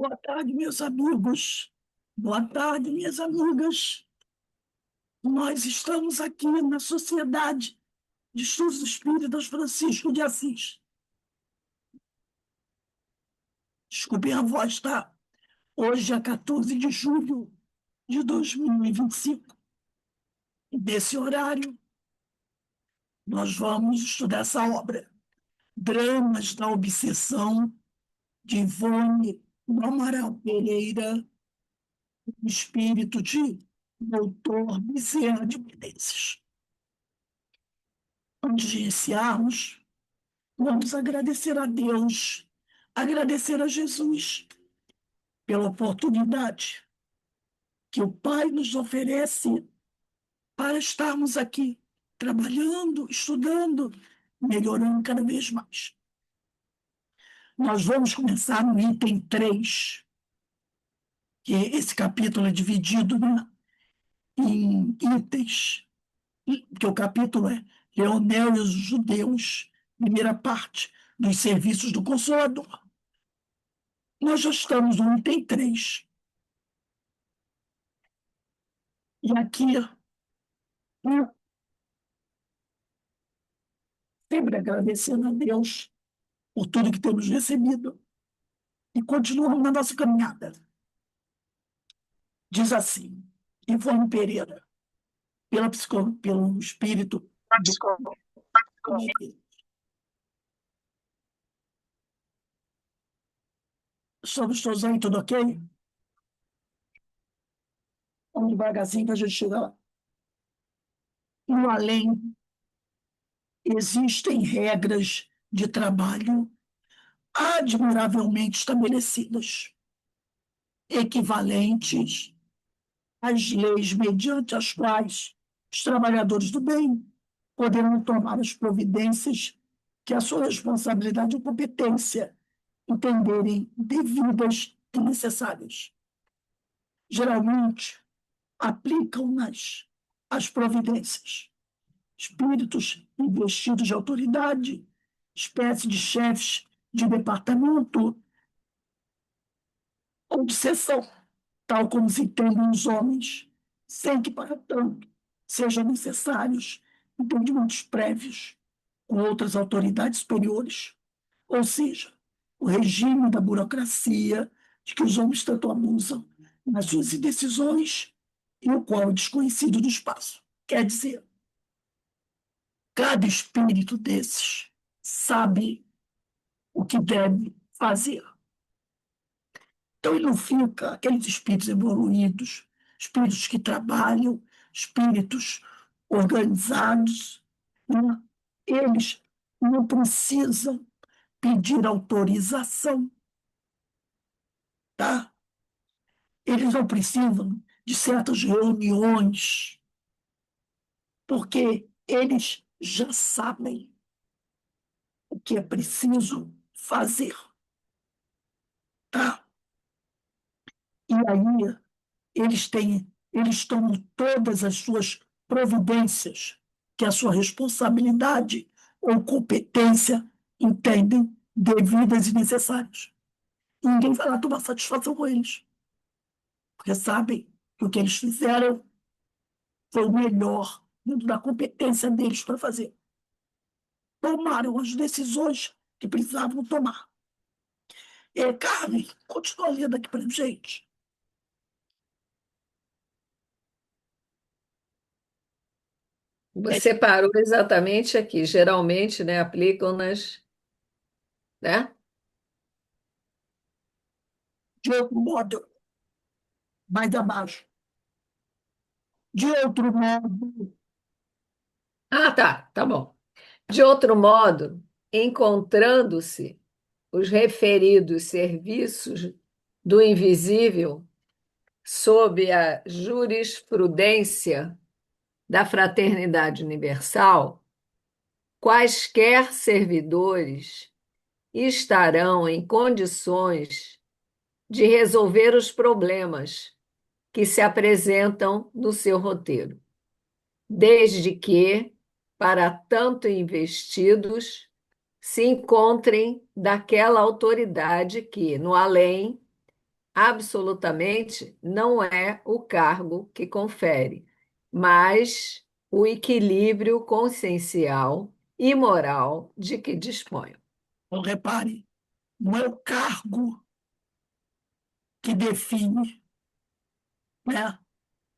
Boa tarde, meus amigos. Boa tarde, minhas amigas. Nós estamos aqui na Sociedade de Estudos Espíritas Francisco de Assis. Desculpem a voz, tá? Hoje é 14 de julho de 2025. Nesse horário, nós vamos estudar essa obra, Dramas da Obsessão, de Ivone do Amaral Pereira, o espírito de Doutor Bezerra de Menezes. Antes de iniciarmos, vamos agradecer a Deus, agradecer a Jesus pela oportunidade que o Pai nos oferece para estarmos aqui trabalhando, estudando, melhorando cada vez mais. Nós vamos começar no item 3, que esse capítulo é dividido, né, em itens, que o capítulo é Leonel e os Judeus, primeira parte, dos serviços do Consolador. Nós já estamos no item 3. E aqui, eu sempre agradecendo a Deus por tudo que temos recebido e continuamos na nossa caminhada. Diz assim, Ivone Pereira, pelo espírito do comitê. Estamos todos aí, tudo ok? Vamos devagarzinho que a gente chega lá. No além, existem regras de trabalho admiravelmente estabelecidas, equivalentes às leis mediante as quais os trabalhadores do bem poderão tomar as providências que a sua responsabilidade e competência entenderem devidas e necessárias. Geralmente, aplicam-nas as providências espíritos investidos de autoridade, espécie de chefes de departamento ou de seção, tal como se entendem os homens, sem que, para tanto, sejam necessários entendimentos prévios com outras autoridades superiores, ou seja, o regime da burocracia de que os homens tanto abusam nas suas decisões e o qual é desconhecido do espaço. Quer dizer, cada espírito desses sabe o que deve fazer. Então, ele não fica, aqueles espíritos evoluídos, espíritos que trabalham, espíritos organizados, né? Eles não precisam pedir autorização, tá? Eles não precisam de certas reuniões, porque eles já sabem o que é preciso fazer, tá? E aí eles tomam todas as suas providências, que a sua responsabilidade ou competência entendem devidas e necessárias. E ninguém vai lá tomar satisfação com eles, porque sabem que o que eles fizeram foi o melhor dentro da competência deles para fazer. Tomaram as decisões que precisavam tomar. Carmen, continua lendo aqui para a gente. Você parou exatamente aqui. Geralmente, né, aplicam-nas, né? De outro modo, mais abaixo. De outro modo, Ah, tá bom. De outro modo, encontrando-se os referidos serviços do invisível sob a jurisprudência da Fraternidade Universal, quaisquer servidores estarão em condições de resolver os problemas que se apresentam no seu roteiro, desde que, para tanto investidos, se encontrem daquela autoridade que, no além, absolutamente não é o cargo que confere, mas o equilíbrio consciencial e moral de que disponho. Então, repare, não é o cargo que define, né,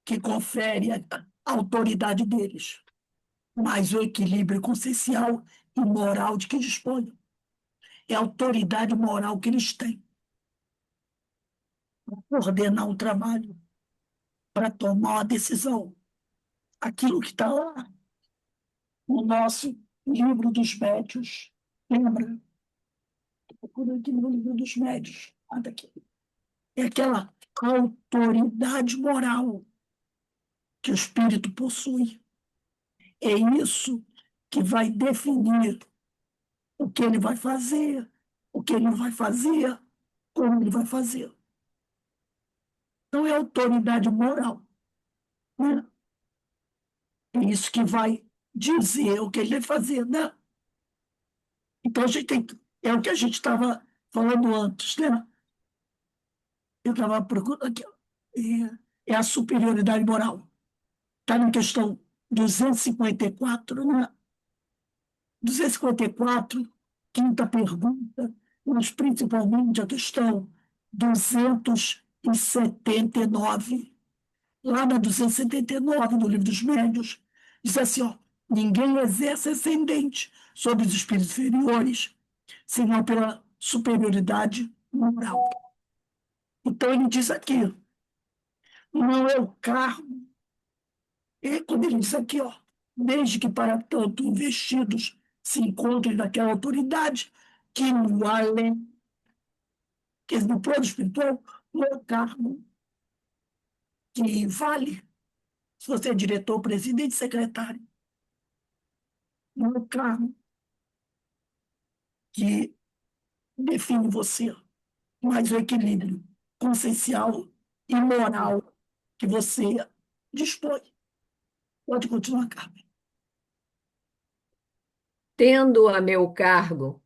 que confere a autoridade deles, mas o equilíbrio consciencial e moral de que dispõem. É a autoridade moral que eles têm para coordenar o trabalho, para tomar a decisão. Aquilo que está lá no nosso livro dos médios, lembra? Procura aqui no livro dos médios. Nada aqui. É aquela autoridade moral que o espírito possui. É isso que vai definir o que ele vai fazer, o que ele não vai fazer, como ele vai fazer. Não é autoridade moral, né? É isso que vai dizer o que ele vai fazer, né? Então a gente tem, é o que a gente estava falando antes, né? Eu estava procurando aqui, ó. É a superioridade moral. Está na questão 254, né? 254, quinta pergunta, mas principalmente a questão 279, lá na 279 do Livro dos Médios, diz assim, ó, ninguém exerce ascendente sobre os espíritos inferiores, senão pela superioridade moral. Então ele diz aqui, não é o cargo, é quando ele diz aqui, ó, desde que para tanto investidos se encontrem naquela autoridade, que no além, que no plano espiritual, não é o cargo que vale se você é diretor, presidente, secretário, não é o cargo que define você, mas o equilíbrio consciencial e moral que você dispõe. Pode continuar, Carmen. Tendo a meu cargo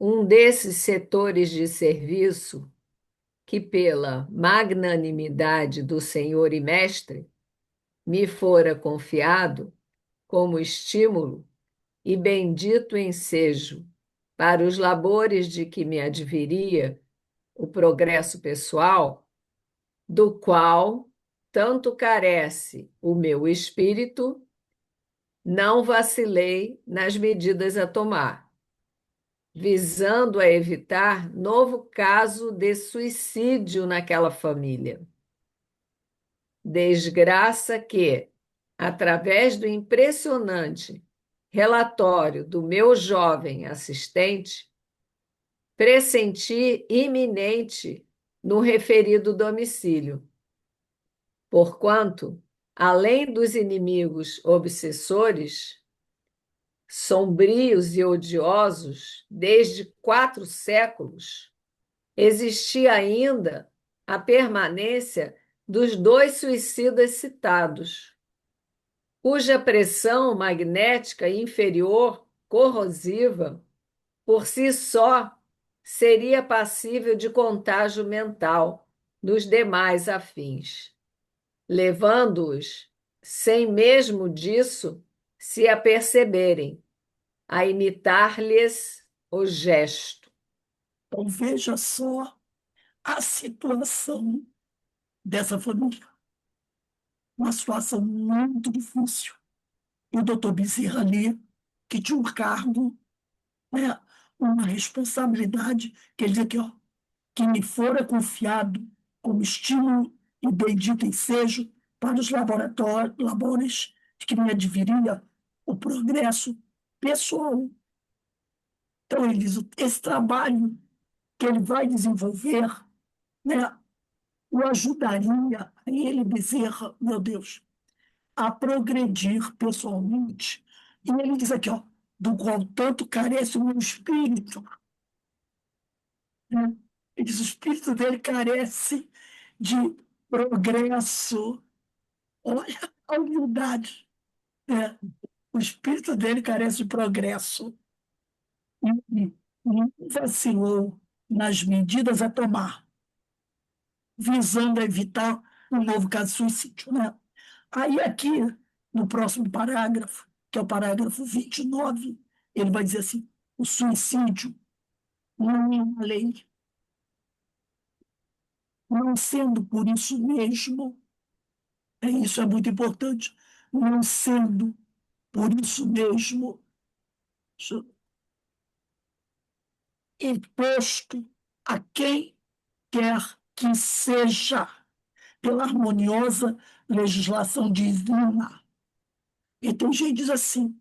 um desses setores de serviço que, pela magnanimidade do Senhor e Mestre, me fora confiado como estímulo e bendito ensejo para os labores de que me adviria o progresso pessoal, do qual tanto carece o meu espírito, não vacilei nas medidas a tomar, visando a evitar novo caso de suicídio naquela família. Desgraça que, através do impressionante relatório do meu jovem assistente, pressenti iminente no referido domicílio, porquanto, além dos inimigos obsessores, sombrios e odiosos desde 4 séculos, existia ainda a permanência dos 2 suicidas citados, cuja pressão magnética inferior corrosiva, por si só, seria passível de contágio mental nos demais afins, levando-os, sem mesmo disso se aperceberem, a imitar-lhes o gesto. Então, veja só a situação dessa família. Uma situação muito difícil. E o doutor Bezerra ali, que tinha um cargo, né, uma responsabilidade, que ele diz aqui, ó, que me fora confiado como estímulo e bendito ensejo para os labores de que me adviria o progresso pessoal. Então, ele diz, esse trabalho que ele vai desenvolver, né, o ajudaria a ele, Bezerra, meu Deus, a progredir pessoalmente. E ele diz aqui, ó, do qual tanto carece o meu espírito, né? Ele diz, o espírito dele carece de progresso. Olha a humildade, né? O espírito dele carece de progresso. E não vacilou nas medidas a tomar, visando evitar um novo caso de suicídio, né? Aí aqui, no próximo parágrafo, que é o parágrafo 29, ele vai dizer assim, o suicídio não é uma lei, não sendo por isso mesmo, isso é muito importante, não sendo por isso mesmo imposto a quem quer que seja, pela harmoniosa legislação divina. E tem gente que diz assim,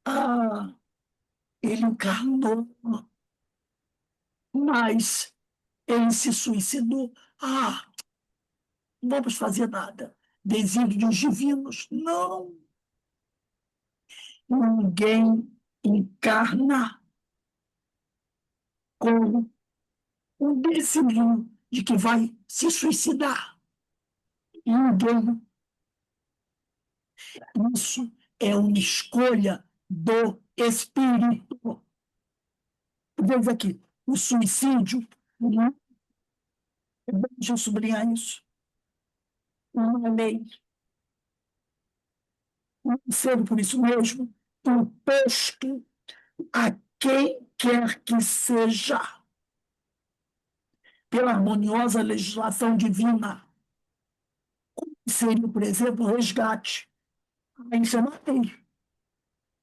ah, ele encarnou, mas ele se suicidou. Ah, não vamos fazer nada. Desígnios divinos. Não. Ninguém encarna com um desígnio de que vai se suicidar. Ninguém. Isso é uma escolha do espírito. Veja aqui, o suicídio, né? Deixa eu sublinhar isso, uma lei, sendo por isso mesmo, imposto a quem quer que seja, pela harmoniosa legislação divina. Seria, por exemplo, o resgate. Isso é uma lei.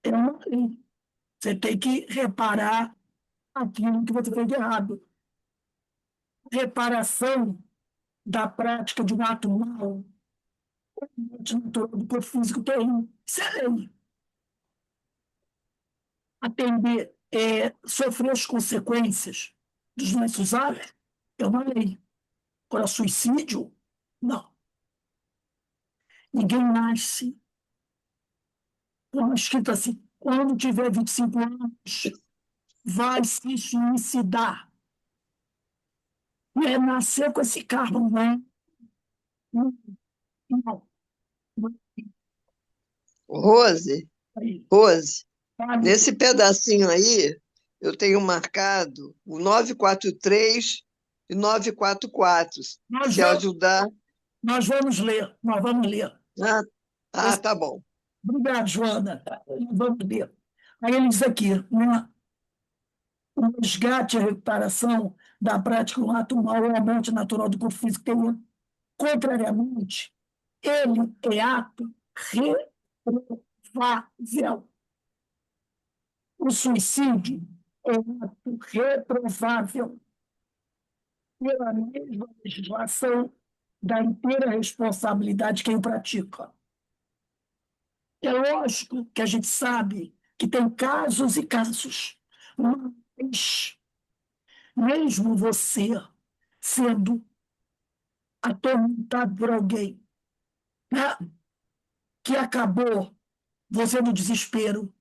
É uma lei. Você tem que reparar aquilo que você fez de errado. Reparação da prática de um ato mal, do corpo físico tem. Isso é lei. Atender, sofrer as consequências dos nossos atos é uma lei. Agora, suicídio, não. Ninguém nasce com escrito assim, quando tiver 25 anos, vai se suicidar. Não é nascer com esse carro, não. Não, não. Rose, Aí, Rose, sabe? nesse pedacinho aí, eu tenho marcado o 943 e 944. Nós Se vamos, ajudar. nós vamos ler. Ah, Esse- tá bom. Obrigado, Joana. Vamos ler. Aí ele diz aqui, né? O resgate e a recuperação da prática do ato mal ou a morte natural do corpo físico tem, contrariamente, ele é ato reprovável. O suicídio é um ato reprovável pela mesma legislação da inteira responsabilidade de quem o pratica. É lógico que a gente sabe que tem casos e casos, mas mesmo você sendo atormentado por alguém, né, que acabou você no desespero,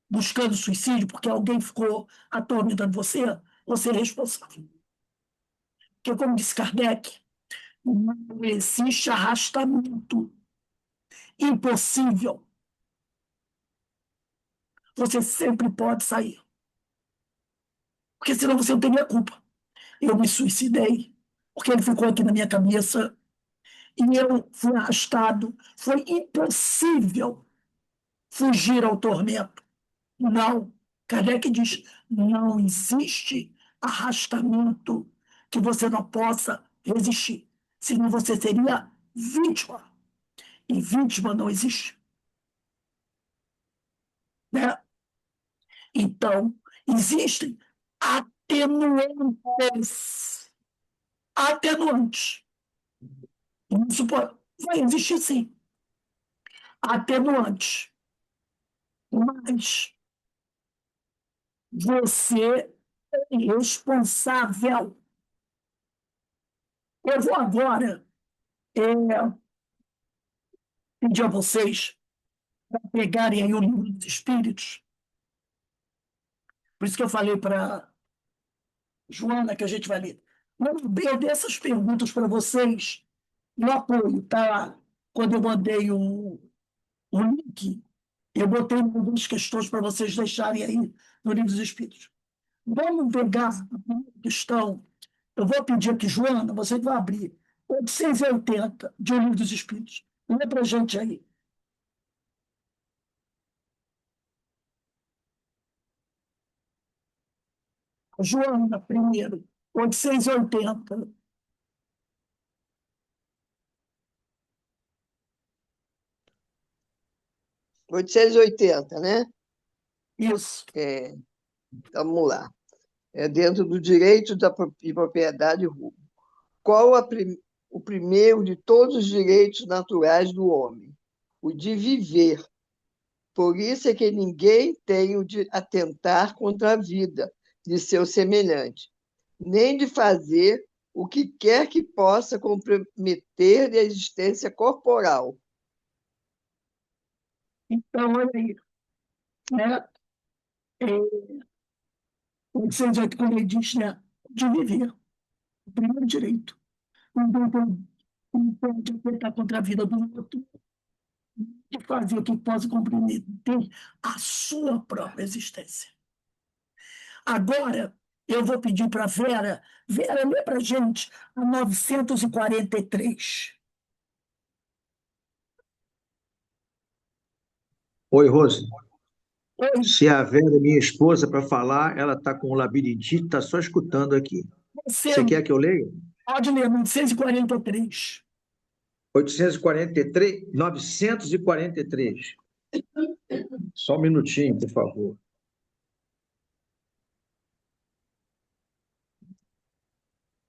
buscando suicídio porque alguém ficou atormentando você, você é responsável. Porque, como disse Kardec, não existe arrastamento impossível. Você sempre pode sair. Porque senão você não teria culpa. Eu me suicidei, porque ele ficou aqui na minha cabeça e eu fui arrastado. Foi impossível fugir ao tormento. Não. Kardec diz: não existe arrastamento que você não possa resistir. Senão você seria vítima. E vítima não existe. Né? Então, existem atenuantes. Atenuantes. Isso vai existir, sim. Atenuantes. Mas você é responsável. Eu vou agora pedir a vocês para pegarem aí o livro dos Espíritos. Por isso que eu falei para Joana que a gente vai ler. Eu dei essas perguntas para vocês no apoio, tá? Quando eu mandei o link, eu botei algumas questões para vocês deixarem aí no livro dos Espíritos. Vamos pegar a primeira questão. Eu vou pedir aqui, Joana, você que vai abrir. 880, de O Livro dos Espíritos. Lê para a gente aí. Joana, primeiro. 880. 880, né? Isso. Vamos lá. É dentro do direito de propriedade rural. Qual o primeiro de todos os direitos naturais do homem? O de viver. Por isso é que ninguém tem o de atentar contra a vida de seu semelhante, nem de fazer o que quer que possa comprometer a existência corporal. Então, olha aí. Né? É, 808, como ele diz, né? De viver. O primeiro direito. Não pode atentar contra a vida do outro e fazer o que possa comprometer a sua própria existência. Agora, eu vou pedir para a Vera. Vera, lê para a gente a 943. Oi, Rose. Oi, Se a Vera é minha esposa para falar, ela está com labirintite, está só escutando aqui. você Você quer que eu leia? pode ler 943. 843, 943. Só um minutinho, por favor.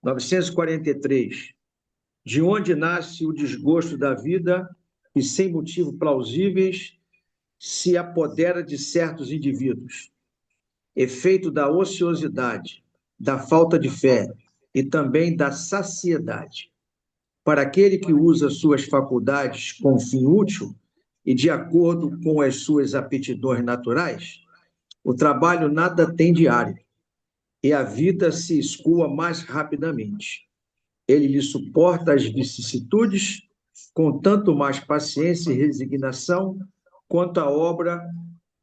943. De onde nasce o desgosto da vida e, sem motivo plausíveis, se apodera de certos indivíduos? Efeito da ociosidade, da falta de fé e também da saciedade. Para aquele que usa suas faculdades com fim útil e de acordo com as suas aptidões naturais, o trabalho nada tem diário e a vida se escoa mais rapidamente. Ele lhe suporta as vicissitudes com tanto mais paciência e resignação quanto a obra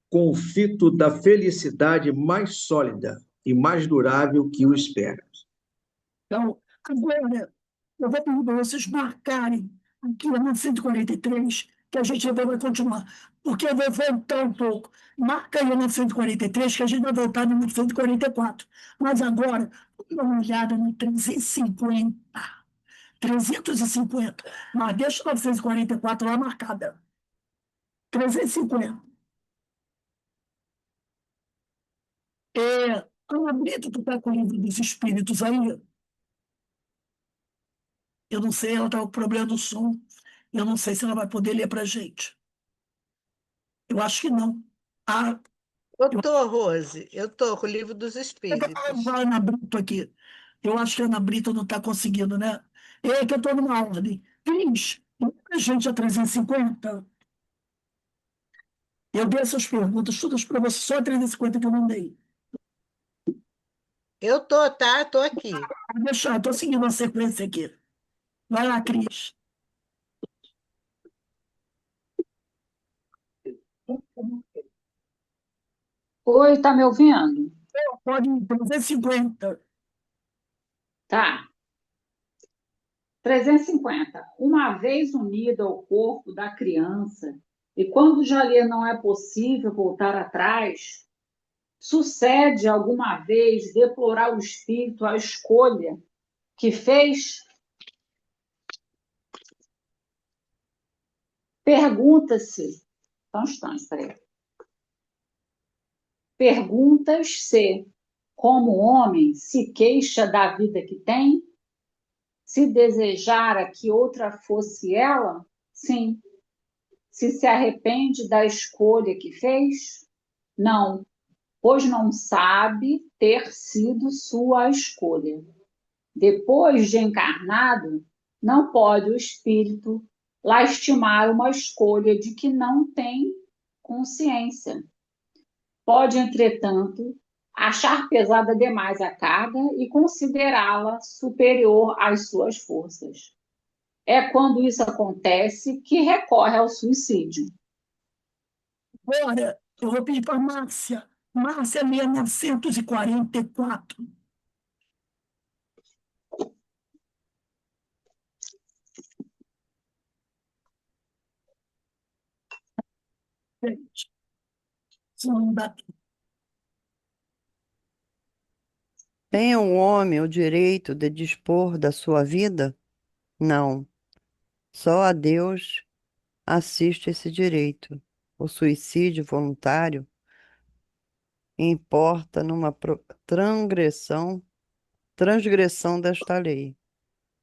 com o fito da felicidade mais sólida e mais durável que o espera. Então, agora, eu vou pedir para vocês marcarem aqui a 943, que a gente ainda vai continuar. Porque eu vou voltar um pouco. Marca aí a 943, que a gente vai voltar no 944. Mas agora, dá uma olhada no 350. 350. Mas deixa o 944 lá marcada. 350. Ana Brito, tu está com o Livro dos Espíritos aí? Eu não sei, ela está com problema do som. Eu não sei se ela vai poder ler para a gente. Eu acho que não. Ah, Eu eu tô, Rose, eu tô com o Livro dos vou levar Espíritos. a Ana Brito aqui. Eu acho que a Ana Brito não está conseguindo, né? É que eu estou numa ordem. Cris, a gente a 350. Eu dei essas perguntas todas para você, só a 350 que eu mandei. Eu tô, tá? Tô aqui. Vou deixar, estou seguindo a sequência aqui. Vai lá, Cris. Oi, tá me ouvindo? Pode ir, 350. Tá. 350. Uma vez unida ao corpo da criança, e quando já lhe não é possível voltar atrás, sucede alguma vez deplorar o espírito a escolha que fez? Pergunta-se. Só um instante, peraí. Perguntas-se como homem se queixa da vida que tem? Se desejara que outra fosse ela? Sim. Se arrepende da escolha que fez? Não, pois não sabe ter sido sua escolha. Depois de encarnado, não pode o espírito lastimar uma escolha de que não tem consciência. Pode, entretanto, achar pesada demais a carga e considerá-la superior às suas forças. É quando isso acontece que recorre ao suicídio. Agora, eu vou pedir para a Márcia. Márcia, 1944. Gente, isso não dá. Tem o homem o direito de dispor da sua vida? Não. Só a Deus assiste esse direito. O suicídio voluntário importa numa transgressão desta lei.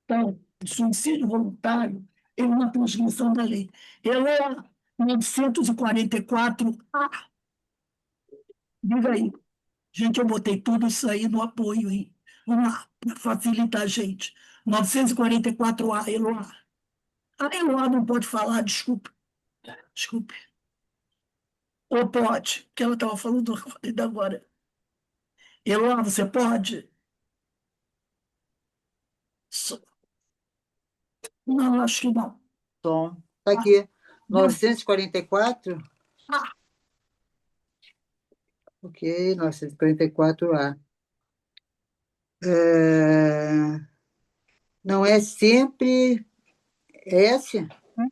Então, o suicídio voluntário é uma transgressão da lei. Ele é 944A. Diga aí. Gente, eu botei tudo isso aí no apoio, hein? Vamos lá, para facilitar a gente. 944A, Eloá. A Eloá não pode falar, desculpe. Desculpe. Ou pode, que ela estava falando ainda agora. Eloá, você pode? So- Não, acho que não. Tom. Está aqui, Não. 944? Ah, Ok, 944A. É, não é sempre S?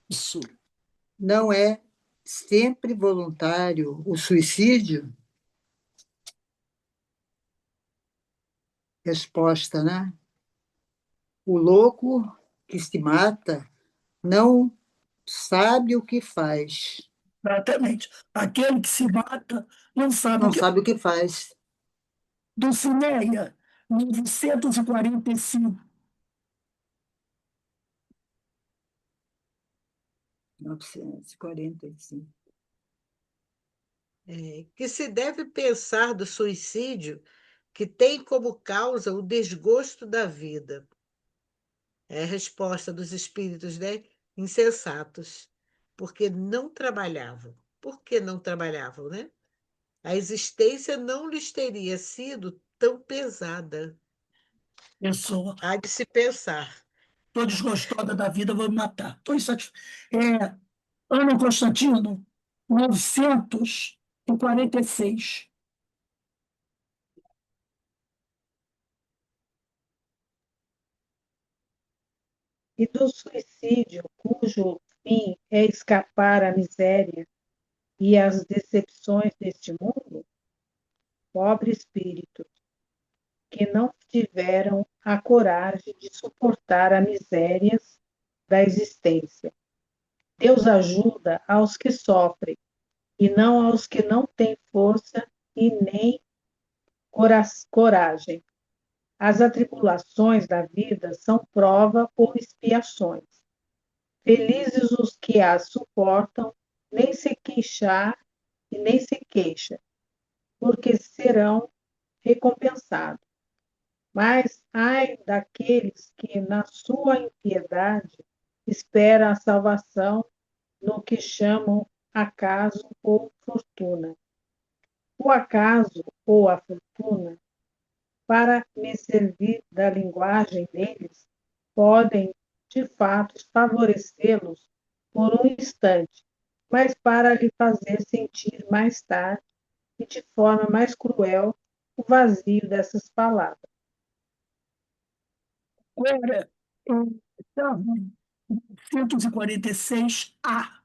isso. Não é sempre voluntário o suicídio? Resposta, né? O louco que se mata não sabe o que faz. Exatamente. Aquele que se mata não sabe o Não que. sabe o que faz. Dulcineia, 945. 945. Que se deve pensar do suicídio que tem como causa o desgosto da vida. É a resposta dos espíritos, né? Insensatos, porque não trabalhavam. Por que não trabalhavam, né? A existência não lhes teria sido tão pesada. Pessoa. Há de se pensar. Estou desgostosa da vida, vou me matar. Estou insatisfeito. Ana Constantino, 946. E do suicídio, cujo fim é escapar à miséria e às decepções deste mundo? Pobre espírito, que não tiveram a coragem de suportar as misérias da existência. Deus ajuda aos que sofrem, e não aos que não têm força e nem coragem. As atribulações da vida são prova ou expiações. Felizes os que as suportam, nem se queixar e nem se queixa, porque serão recompensados. Mas ai daqueles que, na sua impiedade, esperam a salvação no que chamam acaso ou fortuna. O acaso ou a fortuna, para me servir da linguagem deles, podem, de fato, favorecê-los por um instante, mas para lhe fazer sentir mais tarde e de forma mais cruel o vazio dessas palavras. Agora, então, 946A.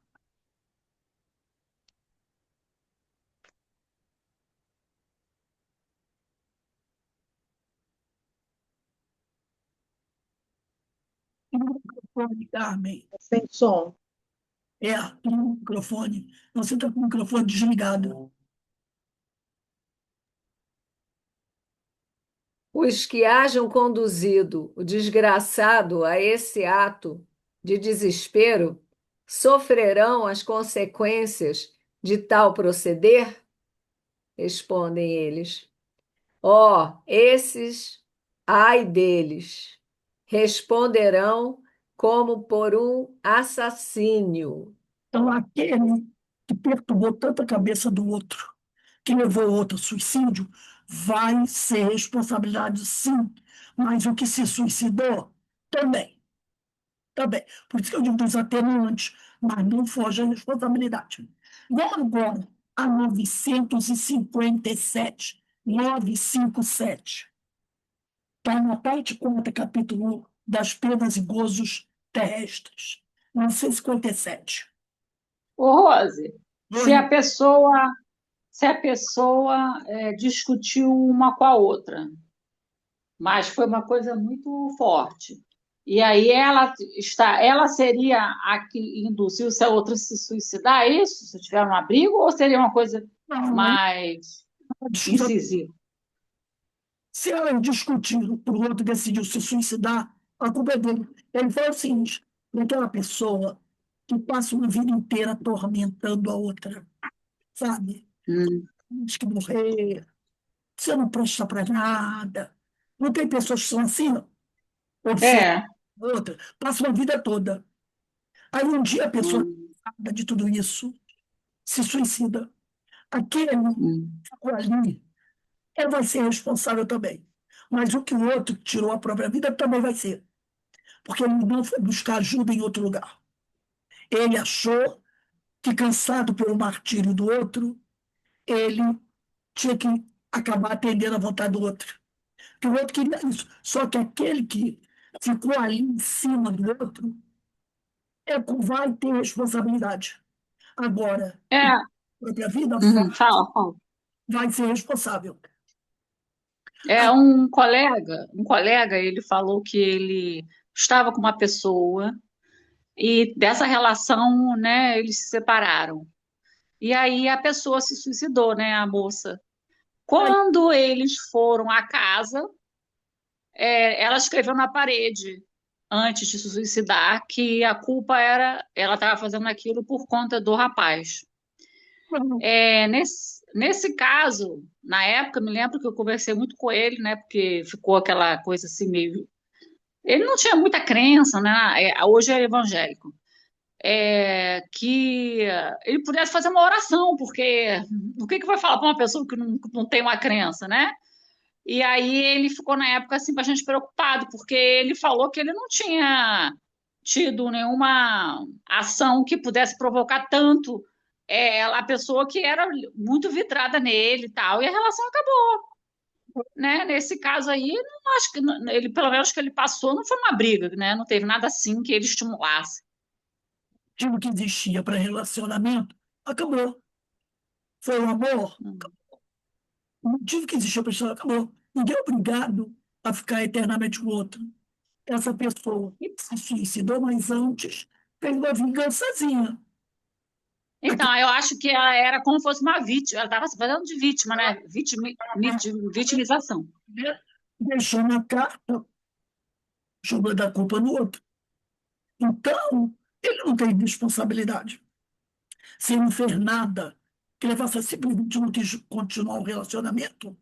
Microfone, Carmen. Sem som. Microfone. Você está com o microfone desligado. Os que hajam conduzido o desgraçado a esse ato de desespero sofrerão as consequências de tal proceder? Respondem eles. Esses, ai deles, responderão como por um assassínio. Então, aquele que perturbou tanto a cabeça do outro, que levou o outro ao suicídio, vai ser responsabilidade, sim. Mas o que se suicidou, também. Também. Por isso que eu digo dos atenuantes, mas não foge à responsabilidade. Vamos agora a 957. 957. Está na parte 4, capítulo 1, das penas e gozos terrestres. 957. Ô, Rose, Se a pessoa, discutiu uma com a outra, mas foi uma coisa muito forte. E aí ela seria a que induziu se a outra se suicidar, é isso? Se tiver um abrigo, ou seria uma coisa Não, aí mais discussão. incisiva? Se ela discutir por outro decidiu se suicidar, a culpa é dele. Ele fala o seguinte: daquela pessoa que passa uma vida inteira atormentando a outra, sabe? Hum. Diz que morrer, você não presta para nada. Não tem pessoas que são assim, obcecam É. a outra, passa uma vida toda. Aí um dia a pessoa, Hum, cansada de tudo isso, se suicida. Aquele hum. que ficou ali, ele vai ser responsável também. Mas o que o outro que tirou a própria vida também vai ser. Porque ele não foi buscar ajuda em outro lugar. Ele achou que, cansado pelo martírio do outro, ele tinha que acabar atendendo a vontade do outro. Que o outro queria isso. Só que aquele que ficou ali em cima do outro vai ter responsabilidade. Agora, É. a própria vida Fala. vai ser responsável. É um colega, ele falou que ele estava com uma pessoa e dessa relação, né, eles se separaram. E aí a pessoa se suicidou, né, a moça. Aí, Quando eles foram à casa, ela escreveu na parede, antes de se suicidar, que a culpa era, ela estava fazendo aquilo por conta do rapaz. Nesse caso, na época, me lembro que eu conversei muito com ele, né, porque ficou aquela coisa assim meio. Ele não tinha muita crença, né? Hoje é evangélico. Que ele pudesse fazer uma oração, porque o que vai falar para uma pessoa que não tem uma crença, né? E aí ele ficou na época assim bastante preocupado, porque ele falou que ele não tinha tido nenhuma ação que pudesse provocar tanto a pessoa que era muito vidrada nele e tal, e a relação acabou, né? Nesse caso aí, não acho que ele, pelo menos que ele passou, não foi uma briga, né? Não teve nada assim que ele estimulasse. aquilo que existia para relacionamento acabou. Foi o amor. O motivo que existia para relacionamento acabou. Ninguém é obrigado a ficar eternamente com o outro. Essa pessoa se suicidou, mas antes fez uma vingançazinha. Então, eu acho que ela era como se fosse uma vítima, ela estava se fazendo de vítima, né? Vitimização. Deixou na carta, jogando a culpa no outro. Então, ele não tem responsabilidade. Se ele não fez nada, que ele faça simplesmente não quis continuar o relacionamento,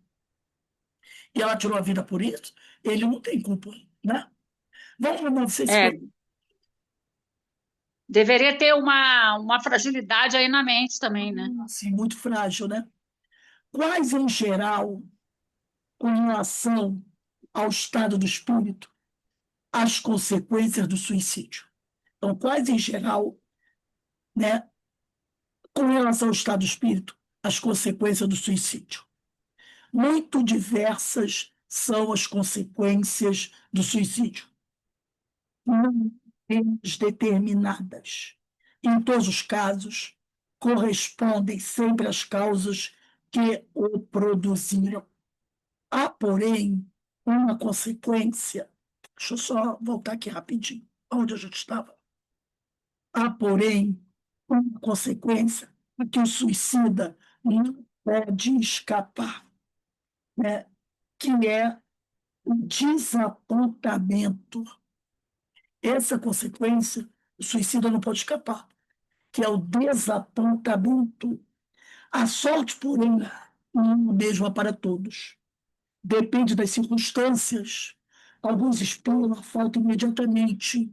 e ela tirou a vida por isso, ele não tem culpa, né? Vamos para É, 1950, deveria ter uma fragilidade aí na mente também, né? assim, muito frágil, né? Quais, em geral, com relação ao estado do espírito, as consequências do suicídio? Então, quais, em geral, né, com relação ao estado do espírito, as consequências do suicídio? Muito diversas são as consequências do suicídio. Não temos determinadas. Em todos os casos, correspondem sempre às causas que o produziram. Há, porém, uma consequência. Deixa eu só voltar aqui rapidinho, onde a gente estava. Há, porém, uma consequência que o suicida não pode escapar, né? Que é o desapontamento. Essa consequência, o suicida não pode escapar, que é o desapontamento. A sorte, porém, não é a mesma para todos. Depende das circunstâncias. Alguns esperam a falta imediatamente,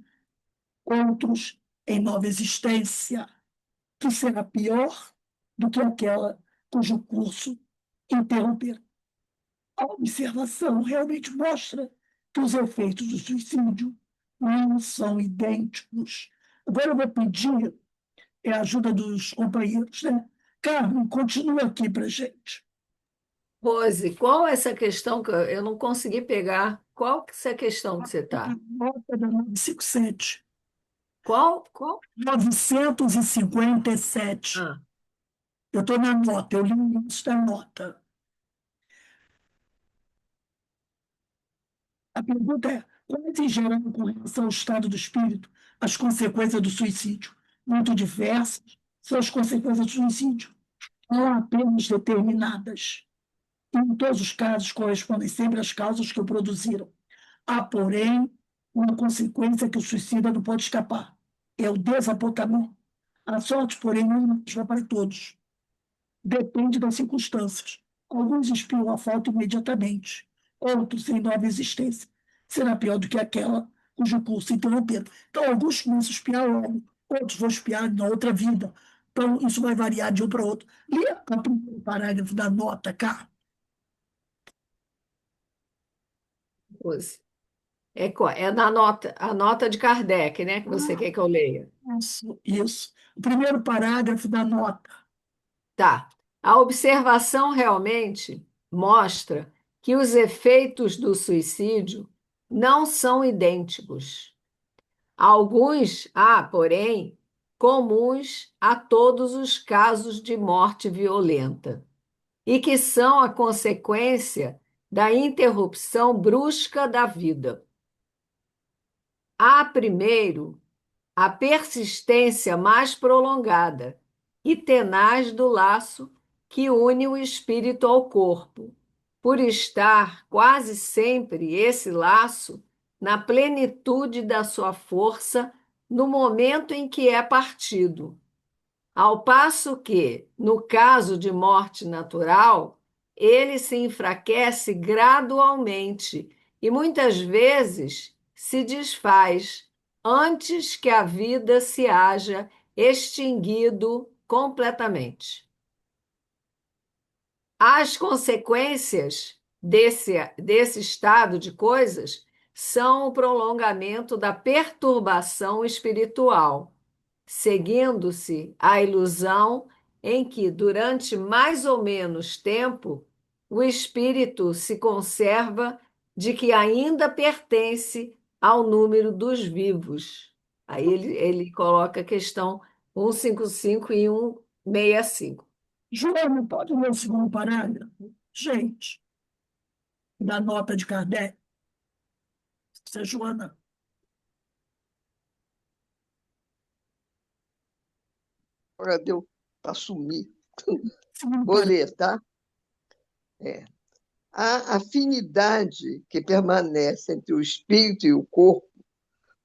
outros em nova existência, que será pior do que aquela cujo curso interromper. A observação realmente mostra que os efeitos do suicídio não são idênticos. Agora eu vou pedir a ajuda dos companheiros, né? Carmen, continua aqui para gente. Rose, qual é essa questão que eu não consegui pegar? Qual que é essa questão que você está? Nota da 957. Qual? 957. Ah. Eu estou na nota, eu li o início da nota. A pergunta é: quais em geral, com relação ao estado do espírito, as consequências do suicídio? Muito diversas são as consequências do suicídio, não apenas determinadas. Em todos os casos, correspondem sempre às causas que o produziram. Há, porém, uma consequência que o suicida não pode escapar: é o desapontamento. A sorte, porém, não é a mesma para todos. Depende das circunstâncias. Alguns espiam a falta imediatamente, outros em nova existência. Será pior do que aquela cujo curso interromperam. Então, alguns começam a espiar logo, outros vão espiar na outra vida. Então, isso vai variar de um para outro. Lê o primeiro parágrafo da nota cá. É na nota, a nota de Kardec, né, que você quer que eu leia. Isso. O primeiro parágrafo da nota. Tá. A observação realmente mostra que os efeitos do suicídio não são idênticos. Alguns há, porém, comuns a todos os casos de morte violenta e que são a consequência da interrupção brusca da vida. Há, primeiro, a persistência mais prolongada e tenaz do laço que une o espírito ao corpo, por estar quase sempre esse laço na plenitude da sua força no momento em que é partido. Ao passo que, no caso de morte natural, ele se enfraquece gradualmente e muitas vezes se desfaz antes que a vida se haja extinguido completamente. As consequências desse estado de coisas são o prolongamento da perturbação espiritual, seguindo-se a ilusão em que, durante mais ou menos tempo, o espírito se conserva de que ainda pertence ao número dos vivos. Aí ele coloca a questão 155 e 165. Joana, pode ler o segundo parágrafo? Gente, da nota de Kardec. Você, Joana. Agora deu para sumir. Segundo Vou parágrafo. ler, tá? A afinidade que permanece entre o espírito e o corpo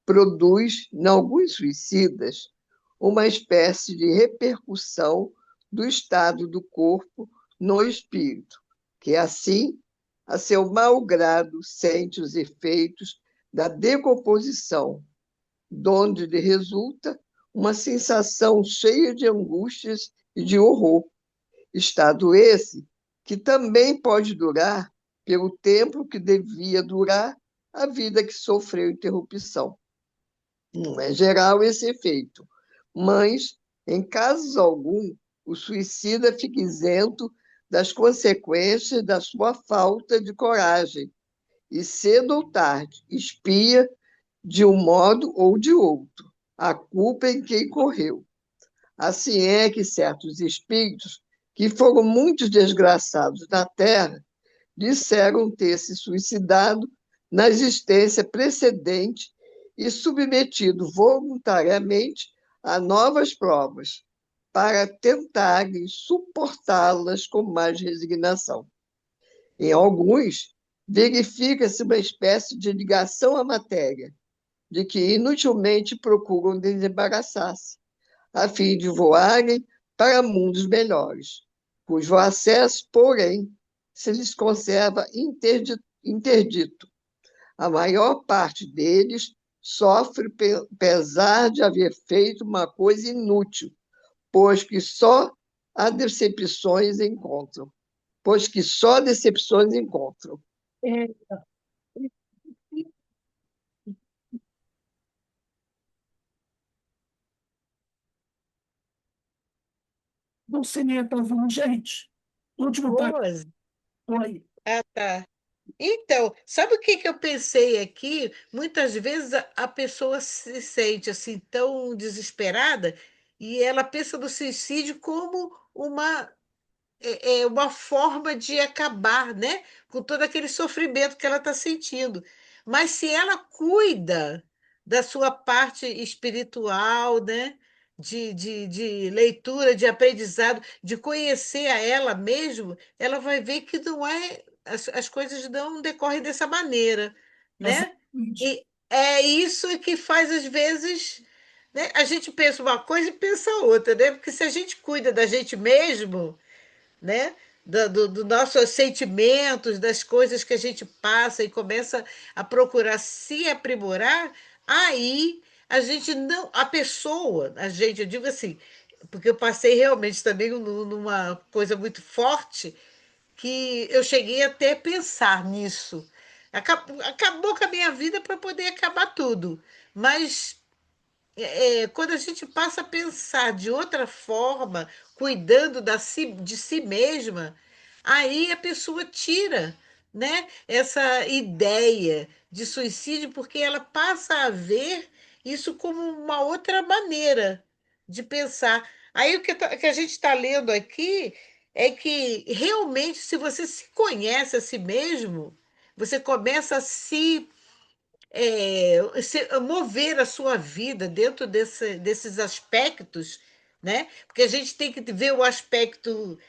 produz, em alguns suicidas, uma espécie de repercussão do estado do corpo no espírito, que assim, a seu mau grado, sente os efeitos da decomposição, donde lhe resulta uma sensação cheia de angústias e de horror. Estado esse que também pode durar pelo tempo que devia durar a vida que sofreu interrupção. Não é geral esse efeito, mas, em casos algum, o suicida fica isento das consequências da sua falta de coragem e, cedo ou tarde, expia, de um modo ou de outro, a culpa em que incorreu. Assim é que certos espíritos, que foram muito desgraçados na Terra, disseram ter se suicidado na existência precedente e submetido voluntariamente a novas provas, para tentarem suportá-las com mais resignação. Em alguns, verifica-se uma espécie de ligação à matéria, de que inutilmente procuram desembaraçar-se, a fim de voarem para mundos melhores, cujo acesso, porém, se lhes conserva interdito. A maior parte deles sofre pesar de haver feito uma coisa inútil, pois que só decepções encontram. É, você nem está ouvindo, gente? Último parágrafo. Rose. Oi. Ah, tá. Então, sabe o que que eu pensei aqui? Muitas vezes a pessoa se sente assim tão desesperada e ela pensa no suicídio como uma forma de acabar, né, com todo aquele sofrimento que ela está sentindo. Mas se ela cuida da sua parte espiritual, né, de leitura, de aprendizado, de conhecer a ela mesmo, ela vai ver que não é, as coisas não decorrem dessa maneira, né? Exatamente. E é isso que faz, às vezes, né, a gente pensa uma coisa e pensa outra, né? Porque se a gente cuida da gente mesmo, né? Do nossos sentimentos, das coisas que a gente passa e começa a procurar se aprimorar, aí a gente não, a pessoa, a gente, eu digo assim, porque eu passei realmente também numa coisa muito forte que eu cheguei até a pensar nisso. Acabou com a minha vida para poder acabar tudo. Mas quando a gente passa a pensar de outra forma, cuidando de si mesma, aí a pessoa tira, né, essa ideia de suicídio, porque ela passa a ver isso como uma outra maneira de pensar. Aí que a gente está lendo aqui é que realmente, se você se conhece a si mesmo, você começa a mover a sua vida dentro desses aspectos, né? Porque a gente tem que ver o aspecto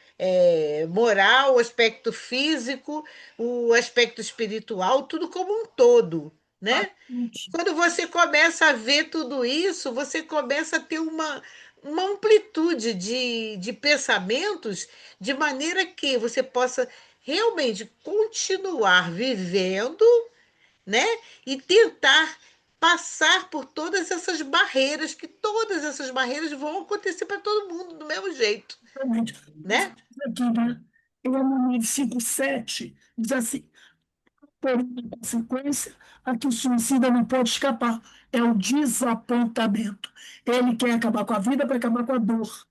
moral, o aspecto físico, o aspecto espiritual, tudo como um todo, né? Exatamente. Quando você começa a ver tudo isso, você começa a ter uma amplitude de pensamentos, de maneira que você possa realmente continuar vivendo, né? E tentar passar por todas essas barreiras, que todas essas barreiras vão acontecer para todo mundo do mesmo jeito, Exatamente. né? Aqui, né? Em 5:7 diz assim: por uma consequência, a que o suicida não pode escapar é o desapontamento. Ele quer acabar com a vida para acabar com a dor.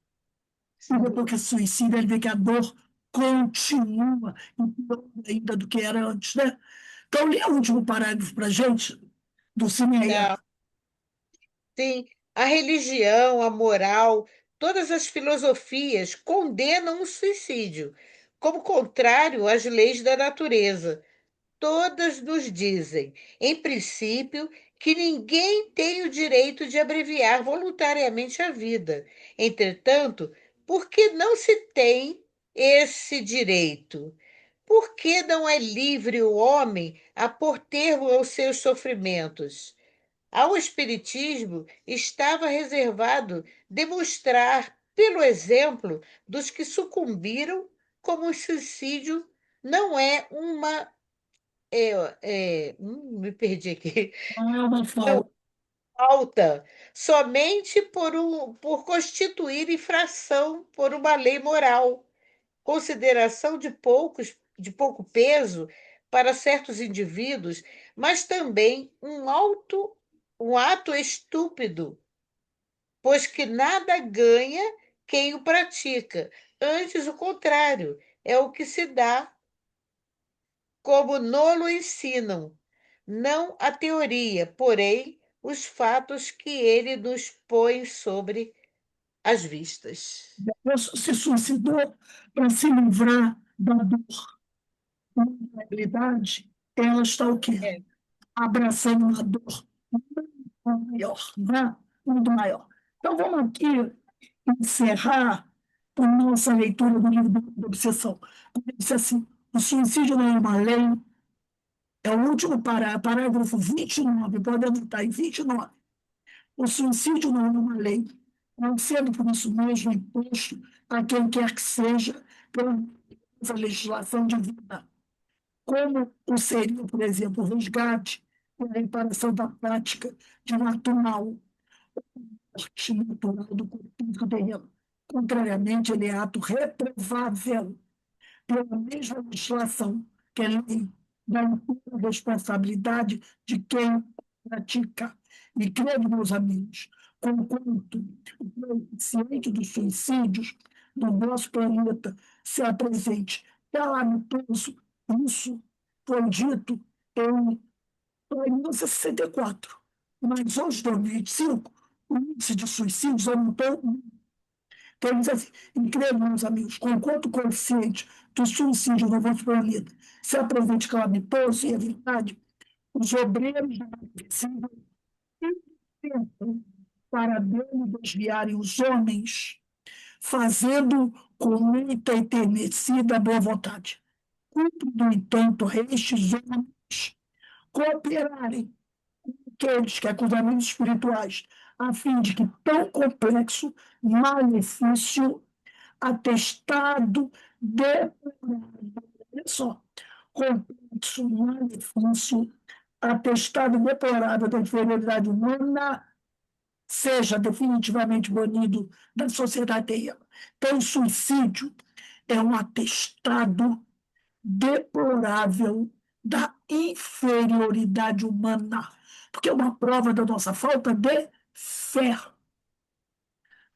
E depois que se suicida, ele vê que a dor continua, e pior ainda do que era antes, né? Então, lê o último parágrafo para a gente, do Cineia. Não, sim, a religião, a moral, todas as filosofias condenam o suicídio, como contrário às leis da natureza. Todas nos dizem, em princípio, que ninguém tem o direito de abreviar voluntariamente a vida. Entretanto, por que não se tem esse direito? Por que não é livre o homem a pôr termo aos seus sofrimentos? Ao Espiritismo estava reservado demonstrar, pelo exemplo dos que sucumbiram, como o suicídio não é uma me perdi aqui. Não é uma Não, falta. falta somente por constituir infração por uma lei moral, consideração de pouco peso para certos indivíduos, mas também um ato estúpido, pois que nada ganha quem o pratica. Antes, o contrário, é o que se dá como nolo ensinam, não a teoria, porém os fatos que ele nos põe sobre as vistas. Se suicidou para se livrar da dor, da vulnerabilidade. Ela está o quê? É, Abraçando uma dor maior, né? Muito maior. Então, vamos aqui encerrar a nossa leitura do livro da obsessão. Ele disse assim: o suicídio não é uma lei, é o último parágrafo 29, pode anotar aí, 29. O suicídio não é uma lei, não sendo por isso mesmo imposto a quem quer que seja pela legislação divina, como o seria, por exemplo, o resgate e a reparação da prática de um ato mau, morte natural do corpo terreno. Contrariamente, ele é ato reprovável pela mesma legislação, que é a lei da inteira responsabilidade de quem pratica. E credo, meus amigos, conquanto o coeficiente dos suicídios no nosso planeta se apresente calamitoso, isso foi dito em 1964. Mas hoje, 2025, o índice de suicídios aumentou. Então, diz assim, incrível, meus amigos, conquanto o coeficiente do suicídio no nosso planeta se apresente calamitoso e é verdade, os obreiros da medicina tentam para dele desviarem os homens, fazendo com muita enternecida boa vontade. Cumpre, no entanto, estes homens cooperarem com aqueles que acusam espirituais, a fim de que tão complexo malefício atestado deplorável, olha só, complexo malefício, atestado deplorável da inferioridade humana, seja definitivamente banido da sociedade. Então, o suicídio é um atestado deplorável da inferioridade humana, porque é uma prova da nossa falta de fé,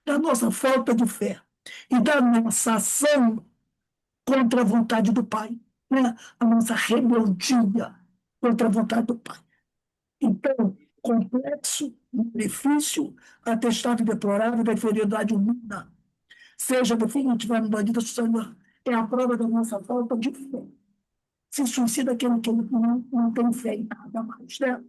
da nossa falta de fé e da nossa ação contra a vontade do Pai, né? A nossa rebeldia contra a vontade do Pai. Então, complexo, malefício, atestado deplorável da inferioridade humana, seja definitivamente banida, é a prova da nossa falta de fé. Se suicida aquele que não tem fé em nada mais, né?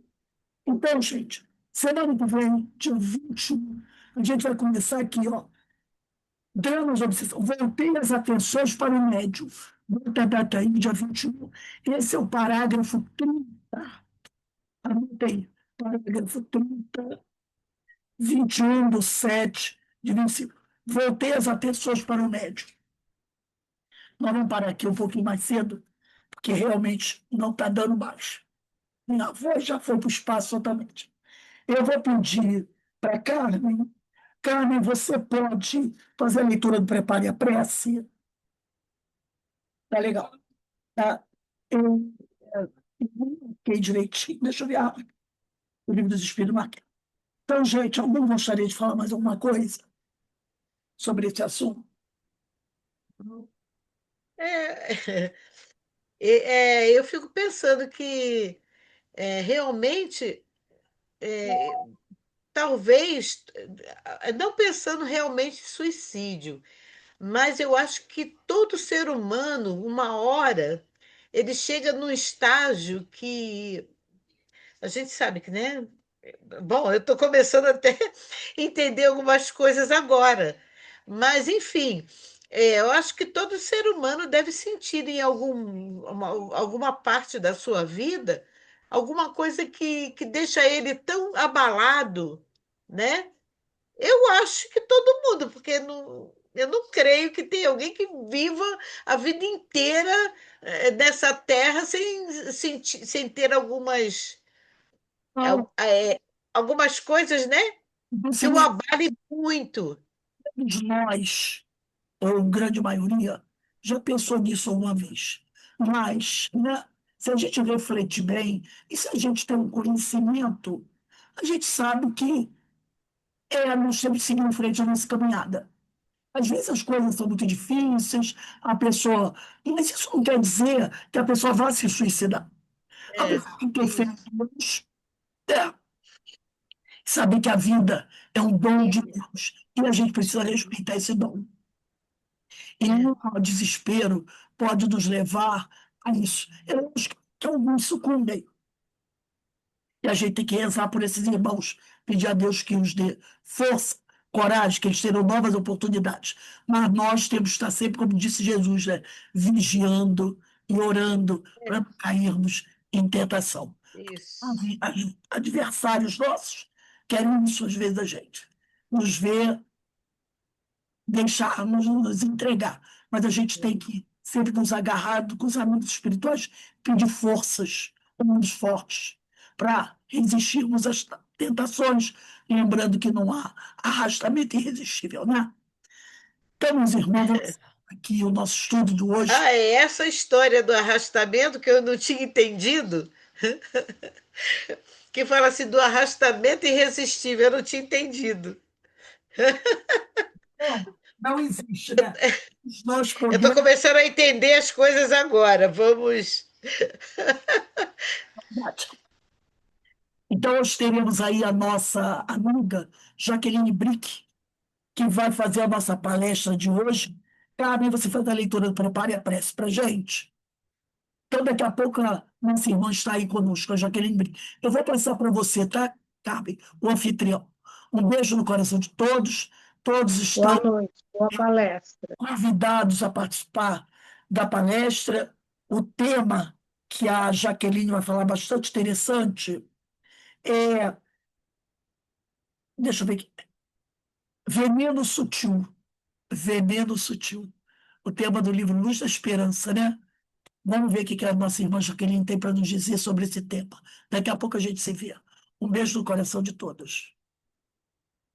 Então, gente, semana que vem, dia 21, a gente vai começar aqui, ó, Dramas obsessão. Voltei as atenções para o médium. Bota a data aí, dia 21. Esse é o parágrafo 30. Anotei. Parágrafo 30, 21 do 7 de 25. Voltei as atenções para o médium. Nós vamos parar aqui um pouquinho mais cedo, porque realmente não está dando mais. Minha voz já foi para o espaço totalmente. Eu vou pedir para Carmen. Carmen, você pode fazer a leitura do Prepare a Prece? Tá legal. Tá? Eu, eu marquei direitinho. Deixa eu ver o livro dos Espíritos marquei. Então, gente, alguém gostaria de falar mais alguma coisa sobre esse assunto? É, eu fico pensando que realmente, talvez, não pensando realmente em suicídio, mas eu acho que todo ser humano, uma hora, ele chega num estágio que a gente sabe que, né? Bom, eu estou começando até a entender algumas coisas agora, mas, enfim, eu acho que todo ser humano deve sentir em alguma parte da sua vida alguma coisa que deixa ele tão abalado, né? Eu acho que todo mundo, porque eu não creio que tenha alguém que viva a vida inteira nessa terra sem ter Não, algumas coisas, né, que o você, abale muito. todos nós, ou grande maioria, já pensou nisso alguma vez. Mas, né, se a gente refletir bem, e se a gente tem um conhecimento, a gente sabe que nós temos que seguir em frente a nossa caminhada. Às vezes as coisas são muito difíceis, a pessoa. Mas isso não quer dizer que a pessoa vá se suicidar. A pessoa tem que ter fé Isso. em Deus, é, saber que a vida é um dom de Deus e a gente precisa respeitar esse dom. E É, o desespero pode nos levar a isso. Eu acho que alguns sucumbem. E a gente tem que rezar por esses irmãos, pedir a Deus que nos dê força, coragem, que eles terão novas oportunidades. Mas nós temos que estar sempre, como disse Jesus, né, vigiando e orando para não cairmos em tentação. isso. Adversários nossos querem isso às vezes a gente. Nos ver, deixarmos, nos entregar. Mas a gente tem que sempre nos agarrar com os amigos espirituais, pedir forças, homens fortes, para resistirmos às tentações, lembrando que não há arrastamento irresistível, né? Então, meus irmãos, vamos aqui o nosso estudo de hoje. Ah, é essa história do arrastamento que eu não tinha entendido, que fala assim do arrastamento irresistível, eu não tinha entendido. Não, não existe, né? Nós Eu estou podemos. começando a entender as coisas agora. Vamos. Então, nós teremos aí a nossa amiga Jaqueline Brick, que vai fazer a nossa palestra de hoje. Carmen, você faz a leitura, prepare a prece para gente. Então, daqui a pouco, a nossa irmã está aí conosco, a Jaqueline Brick. Eu vou passar para você, tá, Carmen, o anfitrião. Um beijo no coração de todos. Todos estão Boa noite, boa palestra. convidados a participar da palestra. O tema que a Jaqueline vai falar, bastante interessante, é, deixa eu ver aqui, veneno sutil. Veneno sutil. O tema do livro Luz da Esperança, né? Vamos ver o que a nossa irmã Jaqueline tem para nos dizer sobre esse tema. Daqui a pouco a gente se vê. Um beijo no coração de todos.